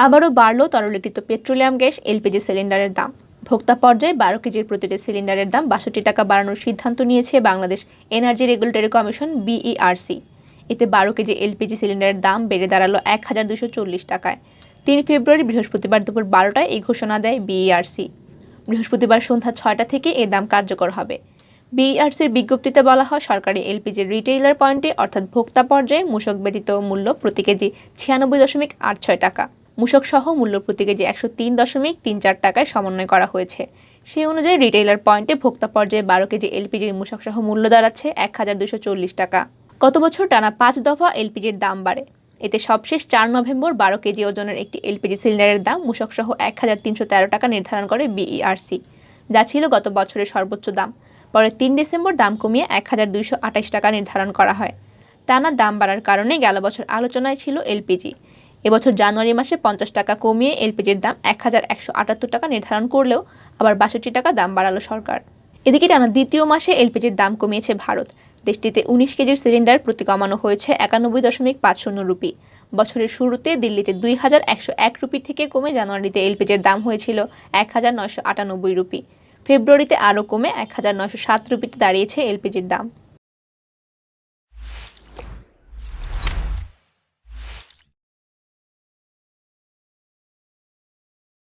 আবারও বাড়ল তরলীকৃত petroleum gas LPG সিলিন্ডারের দাম। ভোক্তা পর্যায়ে ১২ কেজির প্রতিটি সিলিন্ডারের দাম ৬২ টাকা বাড়ানোর সিদ্ধান্ত নিয়েছে Bangladesh energy regulatory commission BERC. এতে ১২ কেজি এলপিজি সিলিন্ডারের দাম বেড়ে দাঁড়ালো ১,২৪০ টাকায়। ৩ ফেব্রুয়ারি বৃহস্পতিবার দুপুর ১২টায় এই ঘোষণা দেয় বিইআরসি। বৃহস্পতিবার সন্ধ্যা ৬টা থেকে এ দাম কার্যকর হবে। বিইআরসির বিজ্ঞপ্তিতে বলা হয়, সরকারি এলপিজির রিটেইলার পয়েন্টে অর্থাৎ ভোক্তা পর্যায়ে মূসক ব্যতীত মূল্য প্রতি কেজি ৯৬.৮৬ টাকা, মূসক সহ মূল্য প্রতি কেজি ১০৩.৩৪ টাকায় সমন্বয় করা হয়েছে। সেই অনুযায়ী রিটেইলার পয়েন্টে ভোক্তা পর্যায়ে ১২ কেজি এলপিজির মূসক সহ মূল্য দাঁড়াচ্ছে ১,২৪০ টাকা। গত বছর টানা ৫ দফা এলপিজির দাম বাড়ে। এতে সবশেষ ৪ নভেম্বর ১২ কেজি ওজনের একটি এলপিজি সিলিন্ডারের দাম মূসক সহ ১,৩১৩ টাকা নির্ধারণ করে বিইআরসি, যা ছিল গত বছরের সর্বোচ্চ দাম। পরে ৩ ডিসেম্বর দাম কমিয়ে ১,২২৮ টাকা নির্ধারণ করা হয়। টানা দাম বাড়ার কারণে গেল বছর আলোচনায় ছিল এলপিজি। এবছর জানুয়ারি মাসে ৫০ টাকা কমিয়ে এলপিজির দাম ১,১৭৮ টাকা নির্ধারণ করলেও আবার ৬২ টাকা দাম বাড়ালো সরকার। এদিকে টানা দ্বিতীয় মাসে এলপিজির দাম কমিয়েছে ভারত। দেশটিতে ১৯ কেজির সিলিন্ডার প্রতি কমানো হয়েছে ৯১.৫০ রুপি। বছরের শুরুতে দিল্লিতে ২,১০১ রুপি থেকে কমে জানুয়ারিতে এলপিজির দাম হয়েছিল ১,৯৯৮ রুপি। ফেব্রুয়ারিতে আরও কমে ১,৯০৭ রুপিতে দাঁড়িয়েছে এলপিজির দাম।